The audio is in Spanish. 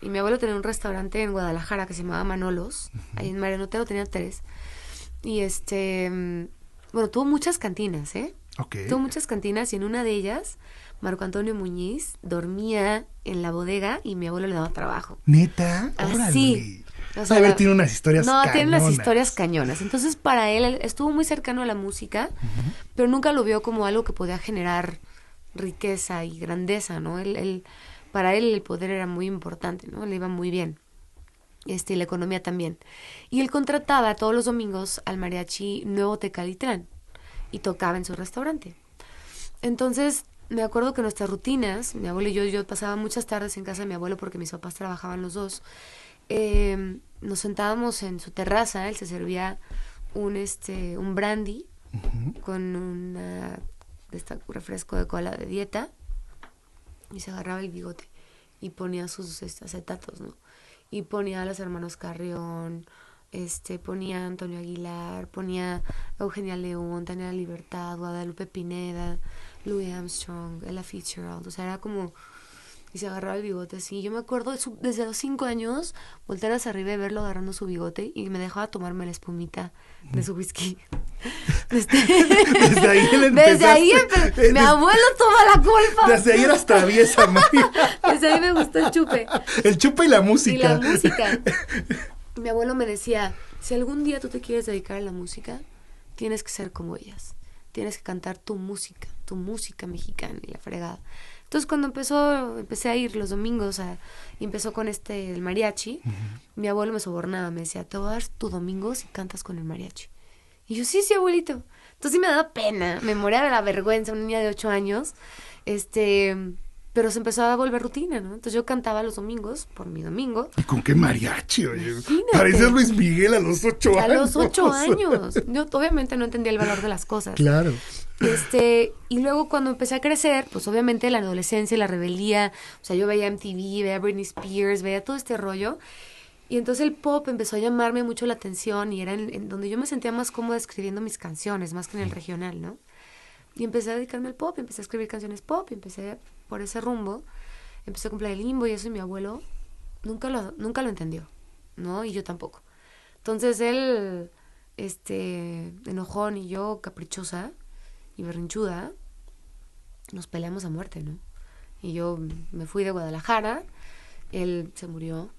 Y mi abuelo tenía un restaurante en Guadalajara que se llamaba Manolos. Ahí en Mariano Otero tenía 3. Y bueno, tuvo muchas cantinas, ¿eh? Ok. Tuvo muchas cantinas y en una de ellas, Marco Antonio Muñiz dormía en la bodega y mi abuelo le daba trabajo. ¿Neta? Así. Órale. O A sea, ver, tiene unas historias no, tiene unas historias cañonas. cañonas. Entonces, para él estuvo muy cercano a la música, pero nunca lo vio como algo que podía generar riqueza y grandeza, ¿no? Para él el poder era muy importante, ¿no? Le iba muy bien. Y la economía también. Y él contrataba todos los domingos al mariachi Nuevo Tecalitlán y tocaba en su restaurante. Entonces, me acuerdo que nuestras rutinas, mi abuelo y yo pasaba muchas tardes en casa de mi abuelo porque mis papás trabajaban los dos. Nos sentábamos en su terraza, él se servía un brandy con refresco de cola de dieta y se agarraba el bigote y ponía sus acetatos, ¿no? Y ponía a los hermanos Carrión, ponía a Antonio Aguilar, ponía a Eugenia León, Tania Libertad, Guadalupe Pineda, Louis Armstrong, Ella Fitzgerald, o sea, era como... Y se agarraba el bigote así. Yo me acuerdo desde los 5 años, voltear hacia arriba y verlo agarrando su bigote y me dejaba tomarme la espumita de su whisky. Desde ahí le Desde ahí empezaste. mi abuelo toma la culpa. Desde ahí eras traviesa, María. Desde ahí me gustó el chupe. El chupa y la música. Y la música. Mi abuelo me decía, si algún día tú te quieres dedicar a la música, tienes que ser como ellas. Tienes que cantar tu música mexicana y la fregada. Entonces cuando empecé a ir los domingos y empezó con el mariachi, mi abuelo me sobornaba, me decía, te voy a dar tu domingo si cantas con el mariachi. Y yo, sí, abuelito. Entonces sí me daba pena, me moría de la vergüenza, una niña de 8 años, pero se empezó a volver rutina, ¿no? Entonces yo cantaba los domingos, por mi domingo. ¿Y con qué mariachi, oye? Imagínate. Parecía Luis Miguel a los 8 años. A los 8 años. Yo obviamente no entendía el valor de las cosas. Claro. Y luego cuando empecé a crecer, pues obviamente la adolescencia, la rebeldía, o sea, yo veía MTV, veía Britney Spears, veía todo este rollo. Y entonces el pop empezó a llamarme mucho la atención y era en donde yo me sentía más cómoda escribiendo mis canciones, más que en el regional, ¿no? Y empecé a dedicarme al pop, empecé a escribir canciones pop, y empecé por ese rumbo, empecé a cumplir el limbo y eso, y mi abuelo nunca lo entendió, ¿no? Y yo tampoco. Entonces él, enojón y yo caprichosa y berrinchuda, nos peleamos a muerte, ¿no? Y yo me fui de Guadalajara, él se murió